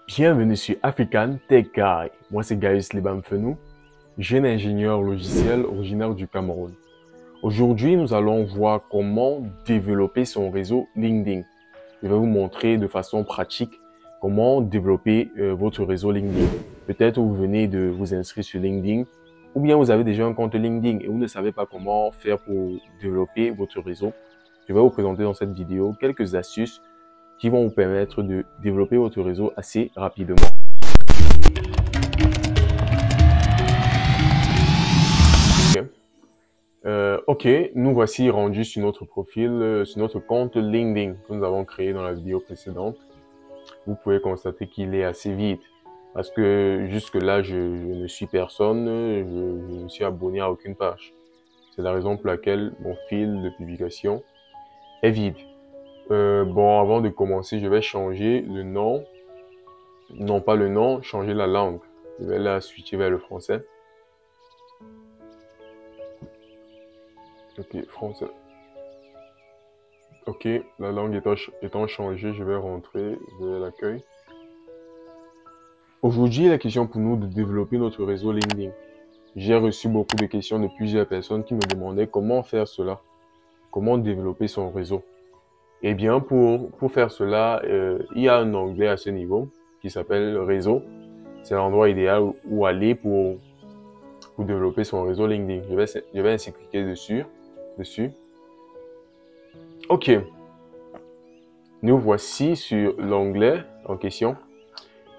Bienvenue sur African Tech Guy. Moi, c'est Gaius Lebamfenou, jeune ingénieur logiciel originaire du Cameroun. Aujourd'hui, nous allons voir comment développer son réseau LinkedIn. Je vais vous montrer de façon pratique comment développer votre réseau LinkedIn. Peut-être vous venez de vous inscrire sur LinkedIn ou bien vous avez déjà un compte LinkedIn et vous ne savez pas comment faire pour développer votre réseau. Je vais vous présenter dans cette vidéo quelques astuces qui vont vous permettre de développer votre réseau assez rapidement. Ok, nous voici rendus sur notre profil, sur notre compte LinkedIn que nous avons créé dans la vidéo précédente. Vous pouvez constater qu'il est assez vide parce que jusque-là, je ne suis personne, je ne suis abonné à aucune page. C'est la raison pour laquelle mon fil de publication est vide. Bon, avant de commencer, je vais changer le nom. Non, pas le nom, changer la langue. Je vais la switcher vers le français. Ok, français. Ok, la langue étant changée, je vais rentrer vers l'accueil. Aujourd'hui, la question pour nous de développer notre réseau LinkedIn. J'ai reçu beaucoup de questions de plusieurs personnes qui me demandaient comment faire cela, comment développer son réseau. Eh bien, pour faire cela, il y a un onglet à ce niveau qui s'appelle Réseau. C'est l'endroit idéal où aller pour développer son réseau LinkedIn. Je vais ainsi cliquer dessus. Ok. Nous voici sur l'onglet en question.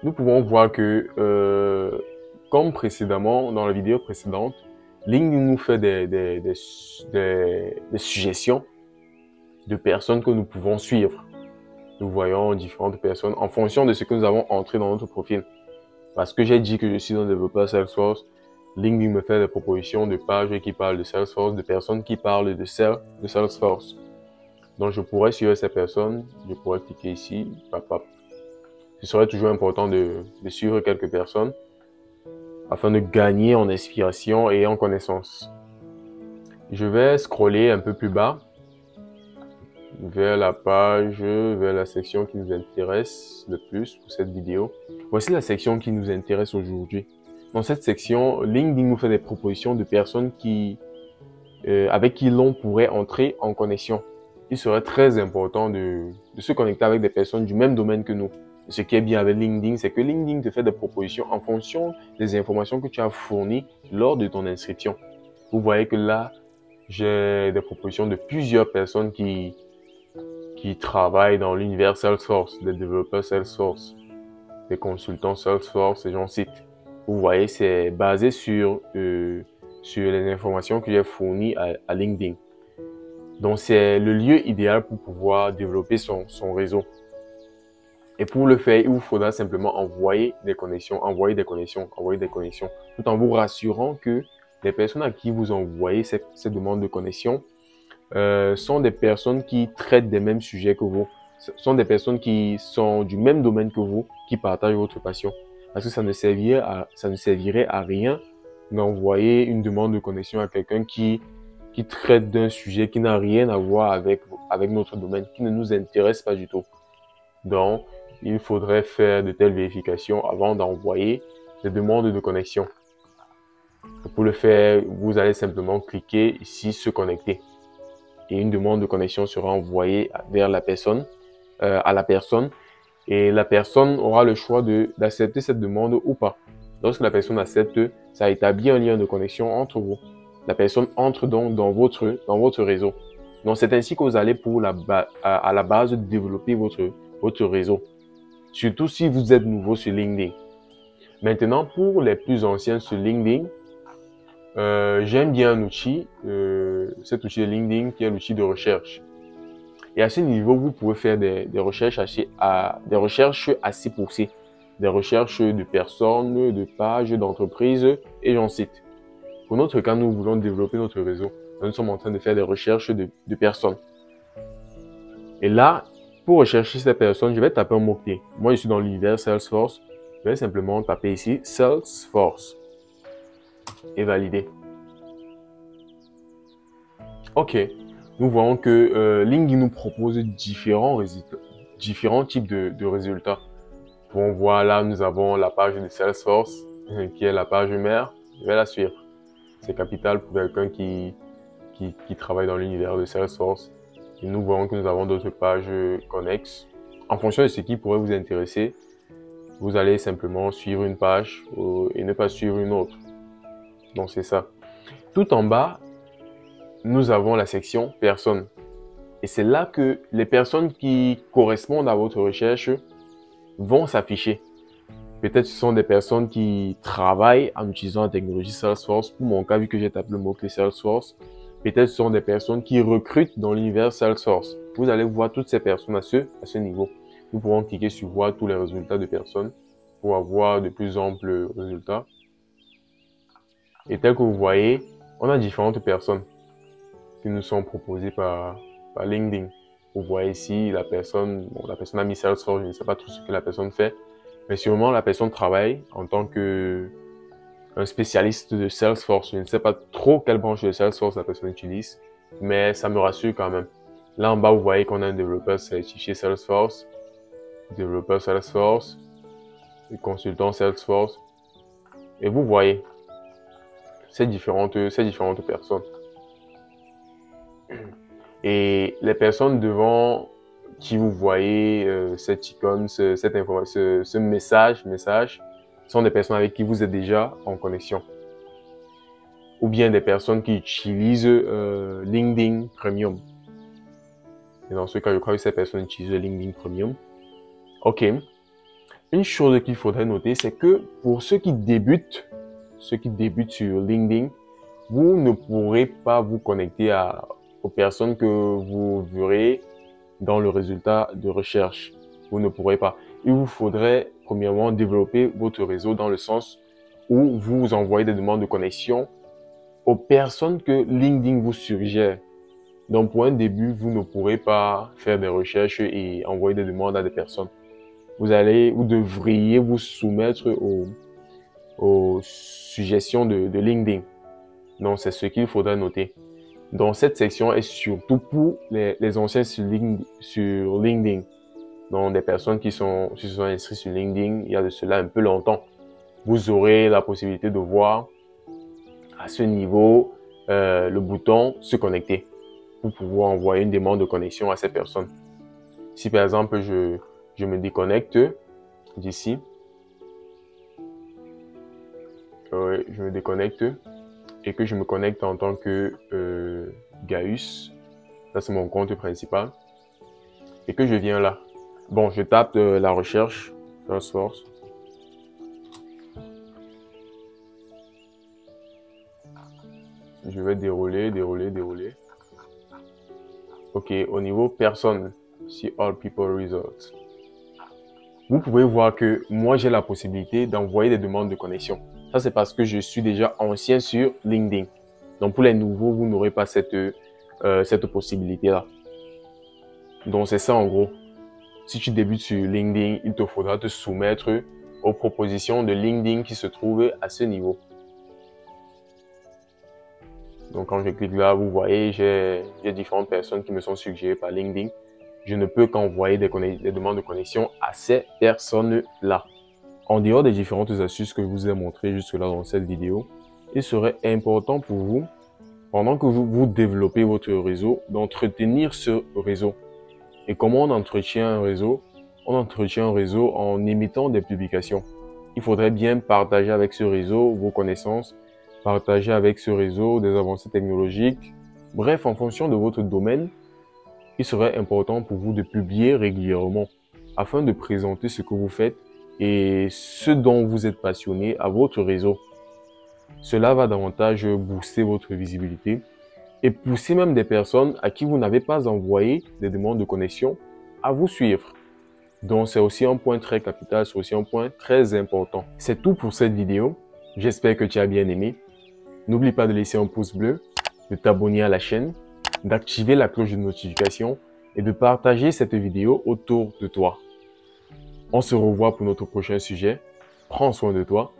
Nous pouvons voir que, comme précédemment, dans la vidéo précédente, LinkedIn nous fait des suggestions de personnes que nous pouvons suivre. Nous voyons différentes personnes en fonction de ce que nous avons entré dans notre profil. Parce que j'ai dit que je suis un développeur Salesforce, LinkedIn me fait des propositions de pages qui parlent de Salesforce, de personnes qui parlent de Salesforce. Donc, je pourrais suivre ces personnes, je pourrais cliquer ici, Ce serait toujours important de suivre quelques personnes afin de gagner en inspiration et en connaissance. Je vais scroller un peu plus bas vers la page, vers la section qui nous intéresse le plus pour cette vidéo. Voici la section qui nous intéresse aujourd'hui. Dans cette section, LinkedIn nous fait des propositions de personnes avec qui l'on pourrait entrer en connexion. Il serait très important de se connecter avec des personnes du même domaine que nous. Ce qui est bien avec LinkedIn, c'est que LinkedIn te fait des propositions en fonction des informations que tu as fournies lors de ton inscription. Vous voyez que là, j'ai des propositions de plusieurs personnes qui travaillent dans l'univers Salesforce, des développeurs Salesforce, des consultants Salesforce et j'en cite. Vous voyez, c'est basé sur les informations que j'ai fournies à LinkedIn. Donc, c'est le lieu idéal pour pouvoir développer son réseau. Et pour le faire, il vous faudra simplement envoyer des connexions, tout en vous rassurant que les personnes à qui vous envoyez ces demandes de connexion sont des personnes qui traitent des mêmes sujets que vous, sont des personnes qui sont du même domaine que vous, qui partagent votre passion. Parce que ça ne servirait à rien d'envoyer une demande de connexion à quelqu'un qui traite d'un sujet qui n'a rien à voir avec notre domaine, qui ne nous intéresse pas du tout. Donc, il faudrait faire de telles vérifications avant d'envoyer des demandes de connexion. Pour le faire, vous allez simplement cliquer ici « Se connecter » et une demande de connexion sera envoyée vers la personne, à la personne et la personne aura le choix d'accepter cette demande ou pas. Lorsque la personne accepte, ça établit un lien de connexion entre vous. La personne entre donc dans votre réseau. Donc, c'est ainsi que vous allez à la base développer votre réseau. Surtout si vous êtes nouveau sur LinkedIn. Maintenant, pour les plus anciens sur LinkedIn, j'aime bien un outil, cet outil de LinkedIn qui est l'outil de recherche. Et à ce niveau, vous pouvez faire des recherches assez poussées. Des recherches de personnes, de pages, d'entreprises et j'en cite. Pour notre cas, nous voulons développer notre réseau. Nous sommes en train de faire des recherches de personnes. Et là, pour rechercher ces personnes, je vais taper un mot-clé. Moi, je suis dans l'univers Salesforce. Je vais simplement taper ici Salesforce et valider. Ok, nous voyons que LinkedIn nous propose différents types de résultats. pouvons voir là, nous avons la page de Salesforce qui est la page mère. Je vais la suivre. C'est capital pour quelqu'un qui travaille dans l'univers de Salesforce. Et nous voyons que nous avons d'autres pages connexes. En fonction de ce qui pourrait vous intéresser, vous allez simplement suivre une page et ne pas suivre une autre. Donc c'est ça. Tout en bas, nous avons la section personnes. Et c'est là que les personnes qui correspondent à votre recherche vont s'afficher. Peut-être ce sont des personnes qui travaillent en utilisant la technologie Salesforce. Pour mon cas, vu que j'ai tapé le mot-clé Salesforce, peut-être ce sont des personnes qui recrutent dans l'univers Salesforce. Vous allez voir toutes ces personnes à ce niveau. Nous pourrons cliquer sur voir tous les résultats de personnes pour avoir de plus amples résultats. Et tel que vous voyez, on a différentes personnes qui nous sont proposées par LinkedIn. Vous voyez ici, la personne a mis Salesforce, je ne sais pas tout ce que la personne fait, mais sûrement la personne travaille en tant que un spécialiste de Salesforce. Je ne sais pas trop quelle branche de Salesforce la personne utilise, mais ça me rassure quand même. Là en bas, vous voyez qu'on a un développeur certifié Salesforce, développeur Salesforce, consultant Salesforce, et vous voyez ces différentes personnes. Et les personnes devant qui vous voyez cette icône, cette information, ce message, sont des personnes avec qui vous êtes déjà en connexion. Ou bien des personnes qui utilisent LinkedIn Premium. Et dans ce cas, je crois que ces personnes utilisent LinkedIn Premium. Ok. Une chose qu'il faudrait noter, c'est que pour ceux qui débutent sur LinkedIn, vous ne pourrez pas vous connecter aux personnes que vous verrez dans le résultat de recherche. Vous ne pourrez pas. Il vous faudrait premièrement développer votre réseau dans le sens où vous envoyez des demandes de connexion aux personnes que LinkedIn vous suggère. Donc pour un début, vous ne pourrez pas faire des recherches et envoyer des demandes à des personnes. Vous devriez vous soumettre aux suggestions de LinkedIn. Donc c'est ce qu'il faudra noter. Donc cette section est surtout pour les anciens sur LinkedIn. Donc des personnes qui se sont inscrites sur LinkedIn il y a de cela un peu longtemps. Vous aurez la possibilité de voir à ce niveau le bouton se connecter pour pouvoir envoyer une demande de connexion à ces personnes. Si par exemple je me déconnecte d'ici, je me déconnecte et que je me connecte en tant que Gaius, ça c'est mon compte principal, et que je viens là. Bon, je tape la recherche Salesforce. Je vais dérouler. Ok, au niveau personne, si All People Results, vous pouvez voir que moi j'ai la possibilité d'envoyer des demandes de connexion. Ça c'est parce que je suis déjà ancien sur LinkedIn. Donc pour les nouveaux, vous n'aurez pas cette possibilité-là. Donc c'est ça en gros. Si tu débutes sur LinkedIn, il te faudra te soumettre aux propositions de LinkedIn qui se trouvent à ce niveau. Donc quand je clique là, vous voyez, j'ai différentes personnes qui me sont suggérées par LinkedIn. Je ne peux qu'envoyer des demandes de connexion à ces personnes-là. En dehors des différentes astuces que je vous ai montrées jusque-là dans cette vidéo, il serait important pour vous, pendant que vous développez votre réseau, d'entretenir ce réseau. Et comment on entretient un réseau? On entretient un réseau en émettant des publications. Il faudrait bien partager avec ce réseau vos connaissances, partager avec ce réseau des avancées technologiques. Bref, en fonction de votre domaine, il serait important pour vous de publier régulièrement afin de présenter ce que vous faites et ce dont vous êtes passionné à votre réseau. Cela va davantage booster votre visibilité et pousser même des personnes à qui vous n'avez pas envoyé des demandes de connexion à vous suivre. Donc c'est aussi un point très capital, c'est aussi un point très important. C'est tout pour cette vidéo. J'espère que tu as bien aimé. N'oublie pas de laisser un pouce bleu, de t'abonner à la chaîne, d'activer la cloche de notification et de partager cette vidéo autour de toi. On se revoit pour notre prochain sujet. Prends soin de toi